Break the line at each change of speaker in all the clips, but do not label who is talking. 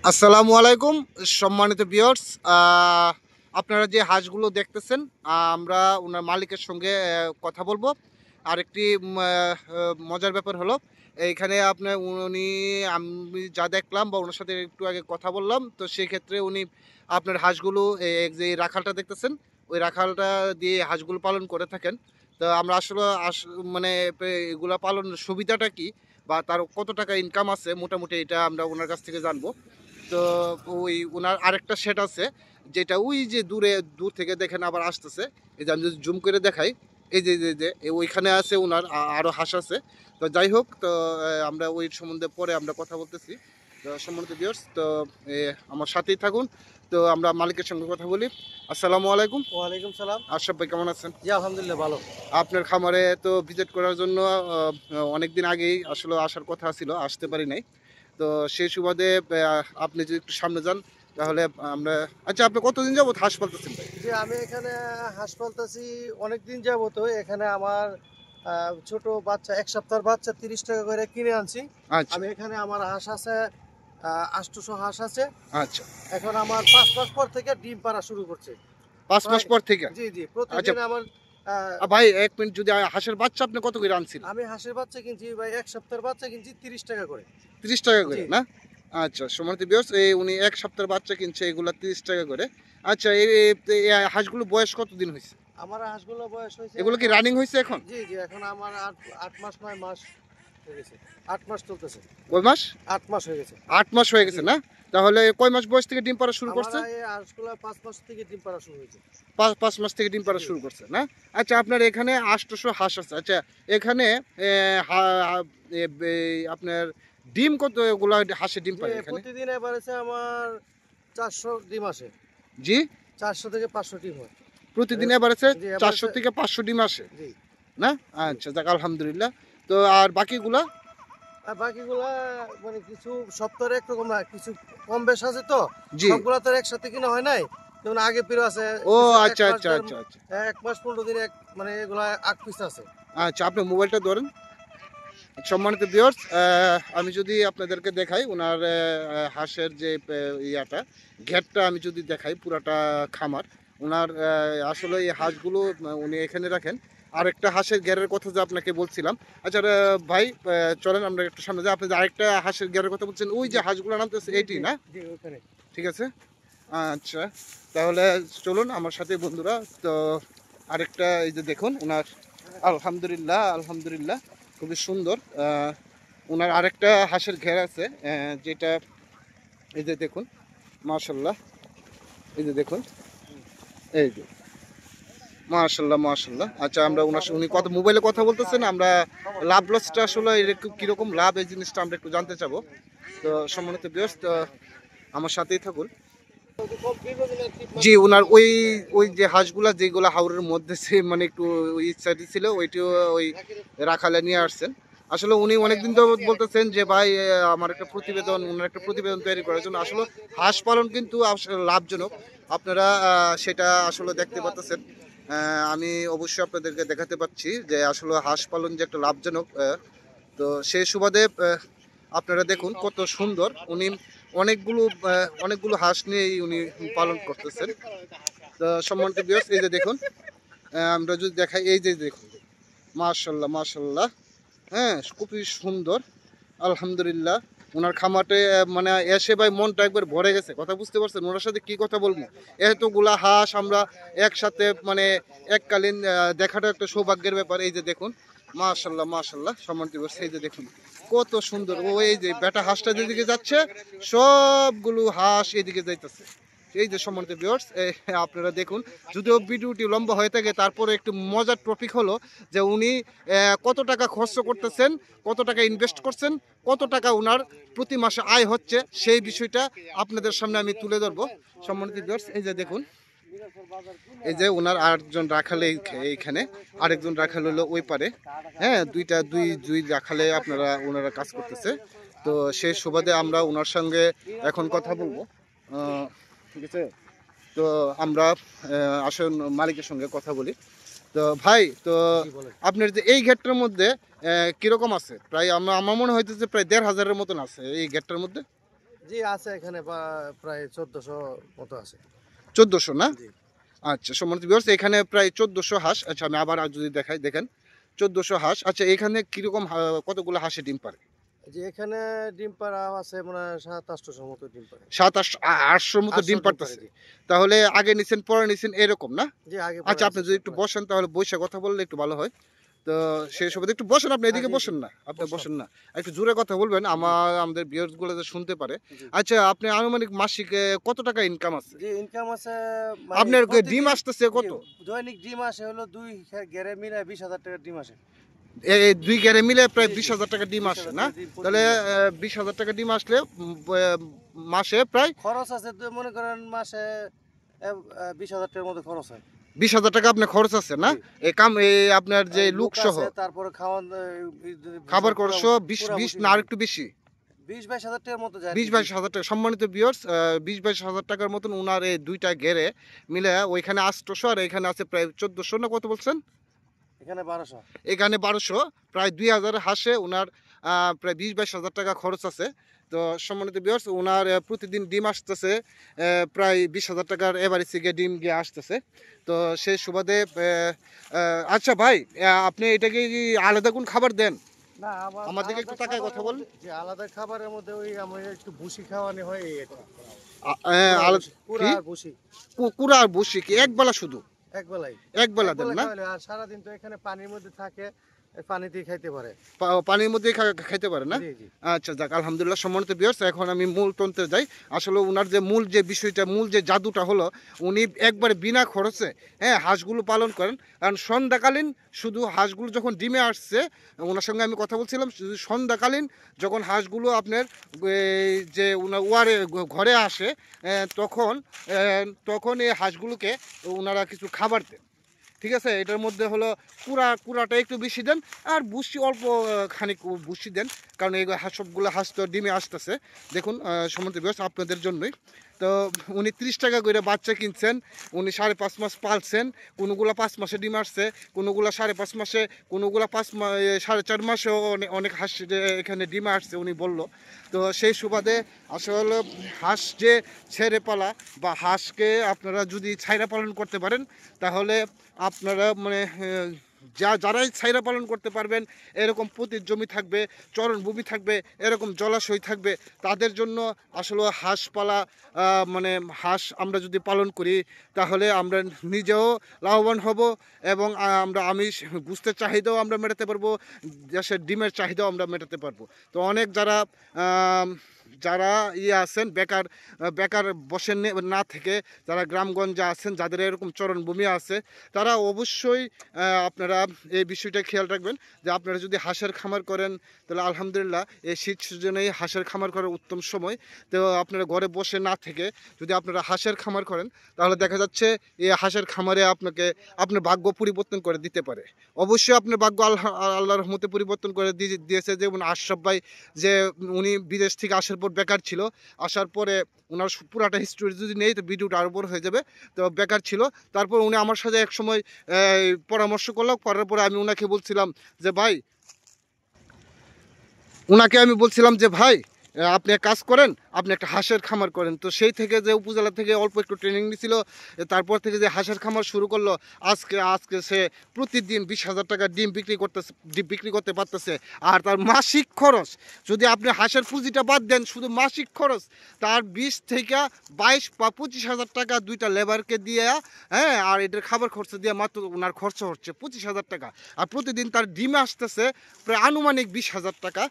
আসসালামু আলাইকুম সম্মানিত ভিউয়ার্স। আপনারা যে হাঁসগুলো দেখতেছেন, আমরা ওনার মালিকের সঙ্গে কথা বলবো। আরেকটি মজার ব্যাপার হলো, এইখানে আপনার উনি, আমি যা দেখলাম বা ওনার সাথে একটু আগে কথা বললাম, তো সেই ক্ষেত্রে উনি আপনার হাঁসগুলো যে রাখালটা দেখতেছেন, ওই রাখালটা দিয়ে হাঁসগুলো পালন করে থাকেন। তো আমরা আসলে মানে এগুলা পালনের সুবিধাটা কি বা তার কত টাকা ইনকাম আছে মোটামুটি, এটা আমরা ওনার কাছ থেকে জানবো। তো ওই ওনার আরেকটা সেট আছে, যেটা ওই যে দূর থেকে দেখেন আবার আসতেছে। এই যে আমি যদি জুম করে দেখাই, এই যে ওইখানে আছে ওনার আরও হাঁস আছে। তো যাই হোক, তো আমরা ওই সম্বন্ধে পরে আমরা কথা বলতেছি। তো সম্মানিত ভিউয়ার্স, তো আমার সাথেই থাকুন। তো আমরা মালিকের সঙ্গে কথা বলি। আসসালামু আলাইকুম।
ওয়ালাইকুম সালাম।
আশরাফ ভাই, কেমন আছেন?
জি, আলহামদুলিল্লাহ ভালো।
আপনার খামারে তো ভিজিট করার জন্য অনেক দিন আগেই আসলে আসার কথা ছিল, আসতে পারি নাই। তো সেই সুবাদে আপনি যদি একটু সামনে যান তাহলে আমরা। আচ্ছা, আপনি কতদিন যাবত হাঁস পালতেছেন ভাই?
জি, আমি এখানে হাঁস পালতেছি অনেকদিন যাবত। এখানে আমার ছোট বাচ্চা ১ সপ্তাহের বাচ্চা ৩০ টাকা করে কিনে আনছি।
আচ্ছা
আমি এখানে আমার হাঁস আছে ৮০০ হাঁস আছে।
আচ্ছা।
এখন আমার ৫ মাস পর থেকে ডিম পাড়া শুরু করছে।
5 মাস পর থেকে?
জি, জি,
আচ্ছা
প্রতিদিন আমার
ভাই, 1 মিনিট, যদি হাঁসের বাচ্চা আপনি কত করে আনছিলেন?
আমি হাঁসের বাচ্চা কিনছি ভাই, ১ সপ্তাহের বাচ্চা কিনছি ৩০ টাকা করে।
30 টাকা
জি।
করে না? আচ্ছা, সম্মানিত ভিউয়ার্স, এই উনি 1 সপ্তাহের বাচ্চা কিনছে, এগুলা 30 টাকা করে। আচ্ছা, এই হাঁসগুলো বয়স কতদিন হয়েছে?
আমার হাঁসগুলো বয়স হয়েছে
এগুলো কি
এখন।
রানিং হয়েছে এখন?
জি, জি, এখন আমার ৮ মাস ৯ মাস হয়ে গেছে। ৮ মাস চলতেছে।
কয় মাস?
৮ মাস হয়ে গেছে।
8 মাস হয়ে
জি।
গেছে না? তাহলে কয় মাস বয়স থেকে ডিম পাড়া শুরু
আমার
করছে?
এই হাঁসগুলা ৫ মাস থেকে ডিম পাড়া শুরু হয়েছে।
5 মাস থেকে ডিম পাড়া
জি।
শুরু করছে না? আচ্ছা, আপনার এখানে 800 হাঁস আছে। আচ্ছা, এখানে আপনার ডিম কতগুলা হাঁসের ডিম
জি,
পারে এখানে?
প্রতিদিন এভারেজে আমার ৪০০ ডিম আসে।
জি,
৪০০ থেকে ৫০০ ডিম হয়।
প্রতিদিন
এভারেজ
এবারে
জি,
400
এভারেজে
থেকে 500 ডিম আসে
জি,
না?
জি।
আচ্ছা, যাক আলহামদুলিল্লাহ। তো আর বাকিগুলা?
আর বাকিগুলা মানে কিছু সপ্তাহে একরকম না, কিছু কম বেশ আছে তো।
জি।
সবগুলা তো আর একসাথে কিনা হয় নাই। যেমন আগে পিরো আছে
ও
কিছু ১
আচ্ছা
মাস
আচ্ছা
দেড়
আচ্ছা আচ্ছা।
১ মাস ১৫ দিন মানে এগুলা ৮ পিস আছে।
আচ্ছা, আপনি মোবাইলটা ধরেন। সম্মানিত ভিউয়ার্স, আমি যদি আপনাদেরকে দেখাই ওনার হাঁসের যে ইয়াটা, ঘেরটা আমি যদি দেখাই পুরাটা খামার ওনার, আসলে এই হাঁসগুলো উনি এখানে রাখেন। আরেকটা হাঁসের ঘেরের কথা যে আপনাকে বলছিলাম। আচ্ছা ভাই, চলেন আমরা একটু সামনে যাই। আপনি যে আরেকটা হাঁসের ঘেরের কথা বলছেন, ওই যে
জি,
হাঁসগুলো নামতেছে
জি,
এইটি
জি,
না?
জি, ওখানে।
ঠিক আছে। আচ্ছা, তাহলে চলুন আমার সাথে বন্ধুরা। তো আরেকটা, এই যে দেখুন ওনার, আলহামদুলিল্লাহ আলহামদুলিল্লাহ, খুবই সুন্দর। ওনার আরেকটা হাঁসের ঘের আছে, যেটা এই যে দেখুন, মাশাল্লাহ, এই যে দেখুন, এই যে মাশাল্লাহ মাশাল্লাহ। আচ্ছা, আমরা উনি কত মোবাইলে কথা বলতেছেন, আমরা লাভ লসটা আসলে এরকম কিরকম লাভ, এই জিনিসটা আমরা একটু জানতে চাবো। তো সম্মানিত ব্যস্ত, আমার সাথেই থাকুন। জি, ওনার ওই ওই যে হাঁসগুলা যেগুলা হাওরের মধ্যে মানে একটু ওই সাইডে ছিল, ওইটিও ওই রাখালে নিয়ে আসছেন। আসলে উনি অনেকদিন তো বলতেছেন যে ভাই, আমার একটা প্রতিবেদন, ওনার একটা প্রতিবেদন তৈরি করার জন্য। আসলে হাঁস পালন কিন্তু আসলে লাভজনক। আপনারা সেটা আসলে দেখতে পাচ্ছেন। আমি অবশ্যই আপনাদেরকে দেখাতে পাচ্ছি যে আসলে হাঁস পালন যে একটা লাভজনক। তো সেই সুবাদে আপনারা দেখুন কত সুন্দর উনি অনেকগুলো হাঁস নিয়েই উনি পালন করতেছেন। তো সম্মানিত ভিউয়ার্স, এই যে দেখুন, আমরা যদি দেখাই, এই যে দেখুন, মাশাল্লাহ মাশাল্লাহ, হ্যাঁ, খুবই সুন্দর। আলহামদুলিল্লাহ। ওনার খামাটে মানে এসে ভাই মনটা একবার ভরে গেছে। কথা বুঝতে পারছেন? ওনার সাথে কি কথা বলবো? এতগুলা হাঁস আমরা একসাথে মানে এককালীন দেখাটা একটা সৌভাগ্যের ব্যাপার। এই যে দেখুন, মাশাল্লাহ মাশাল্লাহ, সম্মানিত ভিউয়ার্স, এই যে দেখুন কত সুন্দর। ও এই যে বেটা হাঁসটা যেদিকে যাচ্ছে, সবগুলো হাঁস এদিকে যাইতেছে। এই যে সম্মানিত ভিউয়ার্স, আপনারা দেখুন, যদিও ভিডিওটি লম্বা হয়ে থাকে, তারপরে একটু মজার টপিক হলো যে উনি কত টাকা খরচ করতেছেন, কত টাকা ইনভেস্ট করছেন, কত টাকা ওনার প্রতি মাসে আয় হচ্ছে, সেই বিষয়টা আপনাদের সামনে আমি তুলে ধরবো। সম্মানিত ভিউয়ার্স, এই যে দেখুন, এই যে ওনার আরেকজন রাখালে এইখানে, আরেকজন রাখাল হলো ওই পারে। হ্যাঁ, দুই রাখালে ওনারা কাজ করতেছে। তো সেই সুবাদে আমরা ওনার সঙ্গে এখন কথা বলবো। ঠিক আছে। তো আমরা আসল মালিকের সঙ্গে কথা বলি। তো ভাই, তো
জি, বলেন।
আপনার যে এই গেটটার মধ্যে কিরকম আছে? প্রায় আমার মনে হইতেছে প্রায় ১,৫০০-এর মতন আছে এই গেটটার মধ্যে।
জি আছে এখানে প্রায় 1400 মতো আছে।
1400 না?
জি
আচ্ছা সম্মানিত ভিউয়ার্স, এখানে প্রায় 1400 হাঁস। আচ্ছা আমি আবার যদি দেখাই, দেখেন 1400 হাঁস। আচ্ছা এখানে কিরকম কতগুলো হাঁসে ডিম পারে?
জি এখানে ডিম পাড়া আছে মনে হয় 700-800 মতো ডিম পাড়ে।
7-800 মতো
800
ডিম
ডিম পাড়ে
পারতেছে।
জি।
তাহলে আগে নিছেন পরে নিছেন এরকম না?
জি আগে পরে
আচ্ছা আপনি
আছে
যদি একটু
সবগুলাই।
বসেন তাহলে বইসা কথা বললে একটু ভালো হয়। তো সেই সুবাদে একটু বসেন, আপনি
হ্যাঁ
এদিকে
জি জি
বসেন না। আপনি
বসলাম।
বসেন না। একটু জোরে কথা বলবেন,
জি
আমাদের ভিউয়ার্স গুলো যে শুনতে পারে।
জি
আচ্ছা আপনি আনুমানিক মাসিক কত টাকা ইনকাম আছে?
জি ইনকাম আছে মানে
আপনার ডিম
প্রতিদিন।
আসতেছে
জি
কত?
দৈনিক ডিম আসে হলো 2 গেরে মিলায় 20,000 টাকার ডিম আসে।
এই ২ গেরে মিলে প্রায়
জি জি
২০,০০০ টাকা ডিম আসে
20,000
না?
টাকা ডিম
তাহলে
প্রতিদিন আসে।
২০,০০০ টাকা ডিম আসলে মাসে প্রায়
খরচ আছে তো মনে করেন মাসে 20,000 টাকার মতো খরচ হয়।
২০,০০০ টাকা আপনার খরচ আছে না?
জি
এই আপনার যে
লোক
লুক সহ
আছে তারপরে খাওয়ান
খাবার
হিসাব
খরচ
পুরা
সহ
পুরা
২০
বসে
না
গেছে।
আরেকটু বেশি?
20-22 হাজার টাকার মতো যায় আর কি। জি
২০-২২,০০০ টাকা। সম্মানিত ভিউয়ার্স ২০-২২,০০০ টাকার মতন উনার এই ২ টা ঘেরে মিলে ওইখানে ৮০০ আর এখানে আছে প্রায় ১৪০০ না কত বলছেন?
এখানে 1200।
এখানে ১২০০, প্রায় ২,০০০ হাঁসে উনার প্রায় ২০-২২,০০০ টাকা খরচ আছে। তো সম্মানিত ভিউয়ার্স উনার প্রতিদিন ডিম আসতেছে প্রায় ২০,০০০ টাকার এভারেজ থেকে ডিম গিয়ে আসতেছে। তো সেই সুবাদে আচ্ছা ভাই, আপনি এটাকে কি আলাদা কোন খাবার দেন?
না আমার
আমার দিকে
আলাদা
একটু তাকায়
খাবারের
কথা বলেন।
মধ্যে যে আলাদা খাবারের মধ্যে ওই আমার একটু ভুসি খাওয়ানো হয় এই আর কি।
কি?
পুরা আর ভুসি
কুকুর আর বসি কি একবেলা শুধু?
একবেলাই।
একবেলা দেন
একবেলা
না?
খাওয়ালে আর সারাদিন তো এখানে পানির মধ্যে থাকে, পানিতেই খাইতে পারে।
পানির মধ্যেই খাইতে পারে না?
জি জি
আচ্ছা যাক আলহামদুলিল্লাহ। সম্মানিত ভিউয়ার্স এখন আমি মূল তন্ত্রে যাই। আসলে উনার যে মূল যে বিষয়টা, মূল যে জাদুটা হলো, উনি একবারে বিনা খরচে হাঁসগুলো পালন করেন। কারণ সন্ধ্যাকালীন শুধু হাঁসগুলো যখন ডিমে আসছে, ওনার সঙ্গে আমি কথা বলছিলাম, শুধু সন্ধ্যাকালীন যখন হাঁসগুলো আপনার যে উনার ওয়ারে ঘরে আসে তখন তখন এই হাঁসগুলোকে ওনারা কিছু খাবার দেন। ঠিক আছে, এটার মধ্যে হলো কুড়াটা একটু বেশি দেন আর বুসি অল্প খানিক বুসি দেন, কারণ এই সবগুলো হাঁস তো ডিমে আসতেছে। দেখুন সমস্ত ব্যবস্থা আপনাদের জন্যই। তো উনি ৩০ টাকা করে বাচ্চা কিনছেন, উনি ৫.৫ মাস পালছেন। কোনোগুলো ৫ মাসে ডিম আসছে, কোনোগুলো ৫.৫ মাসে, কোনোগুলো ৪.৫ মাসেও অনেক হাঁস এখানে ডিমে আসছে উনি বলল। তো সেই সুবাদে আসলে হাঁস যে ছেড়ে পালা বা হাঁসকে আপনারা যদি ছাইরা পালন করতে পারেন তাহলে আপনারা মানে যারাই ছাইরা পালন করতে পারবেন, এরকম পতির জমি থাকবে, চরণভূমি থাকবে, এরকম জলাশয় থাকবে, তাদের জন্য আসলে হাঁস পালা মানে হাঁস আমরা যদি পালন করি তাহলে আমরা নিজেও লাভবান হব এবং আমরা আমিষ গুস্তের চাহিদাও আমরা মেটাতে পারবো, দেশের ডিমের চাহিদাও আমরা মেটাতে পারবো। তো অনেক যারা যারা আছেন বেকার বেকার বসে না থেকে, যারা গ্রামগঞ্জে আছেন, যাদের এরকম চরণভূমি আছে, তারা অবশ্যই আপনারা এই বিষয়টা খেয়াল রাখবেন যে আপনারা যদি হাঁসের খামার করেন তাহলে আলহামদুলিল্লাহ এই শীত সিজনেই হাঁসের খামার করার উত্তম সময়। তো আপনারা ঘরে বসে না থেকে যদি আপনারা হাঁসের খামার করেন তাহলে দেখা যাচ্ছে এই হাঁসের খামারে আপনাকে আপনার ভাগ্য পরিবর্তন করে দিতে পারে। অবশ্যই আপনার ভাগ্য আল্লাহর রহমতে পরিবর্তন করে দিয়েছে। যেমন আশরাফ ভাই, যে উনি বিদেশ থেকে আসার পর বেকার ছিল, আসার পরে ওনার পুরাটা হিস্টোরি যদি নেই তো ভিডিওটা আরও বড় হয়ে যাবে। তো বেকার ছিল, তারপর উনি আমার সাথে এক সময় পরামর্শ করলো, করার পরে আমি ওনাকে বলছিলাম যে ভাই, ভাই আপনি এক কাজ করেন, আপনি একটা হাঁসের খামার করেন। তো সেই থেকে যে উপজেলা থেকে অল্প একটু ট্রেনিং নিছিল, তারপর থেকে যে হাঁসের খামার শুরু করলো, আজকে সে প্রতিদিন ২০,০০০ টাকা ডিম বিক্রি করতে পারতেছে। আর তার মাসিক খরচ, যদি আপনি হাঁসের পুঁজিটা বাদ দেন, শুধু মাসিক খরচ তার ২০ থেকে ২২ বা ২৫,০০০ টাকা দুইটা লেবারকে দিয়ে, আর এটার খাবার খরচ দিয়ে মাত্র ওনার খরচ হচ্ছে ২৫,০০০ টাকা। আর প্রতিদিন তার ডিমে আসতেছে প্রায় আনুমানিক ২০,০০০ টাকা,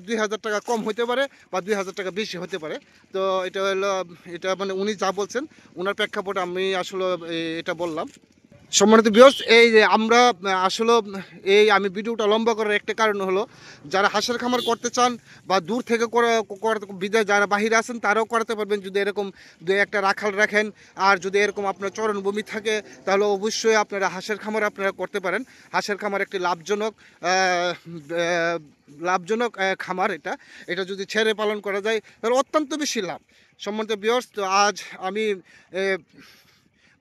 ২,০০০ টাকা কম হতে পারে বা ২,০০০ টাকা বেশি হতে পারে। তো এটা হলো, এটা মানে উনি যা বলছেন ওনার প্রেক্ষাপটে আমি আসলে এটা বললাম। সম্মানিত ভিউয়ার্স, এই যে আমরা আসলে আমি ভিডিওটা লম্বা করার একটা কারণ হলো, যারা হাঁসের খামার করতে চান বা দূর থেকে বিদায় যারা বাহিরে আছেন তারাও করাতে পারবেন যদি এরকম দু একটা রাখাল রাখেন। আর যদি এরকম আপনার চরণভূমি থাকে তাহলে অবশ্যই আপনারা হাঁসের খামার আপনারা করতে পারেন। হাঁসের খামার একটি লাভজনক খামার। এটা যদি ছেড়ে পালন করা যায় তাহলে অত্যন্ত বেশি লাভ। সম্মানিত ভিউয়ার্স, তো আজ আমি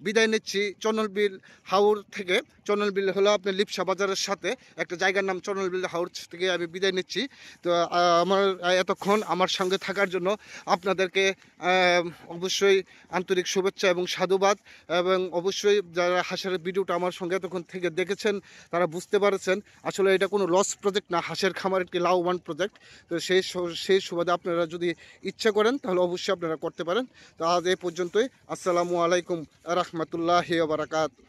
বিদায় নিচ্ছি চনলবিল হাওর থেকে। চনলবিল হলো আপনার লিপসা বাজারের সাথে একটা জায়গার নাম, চনলবিল হাওর থেকে আমি বিদায় নিচ্ছি। তো আমার এতক্ষণ আমার সঙ্গে থাকার জন্য আপনাদেরকে অবশ্যই আন্তরিক শুভেচ্ছা এবং সাধুবাদ। এবং অবশ্যই যারা হাঁসের ভিডিওটা আমার সঙ্গে এতক্ষণ থেকে দেখেছেন তারা বুঝতে পারছেন আসলে এটা কোনো লস প্রজেক্ট না, হাঁসের খামার একটি লাভবান প্রজেক্ট। তো সেই সুবাদে আপনারা যদি ইচ্ছা করেন তাহলে অবশ্যই আপনারা করতে পারেন। তো আজ এই পর্যন্তই। আসসালামু আলাইকুম রহমতুল্লাহি ওয়া বারাকাতুহু।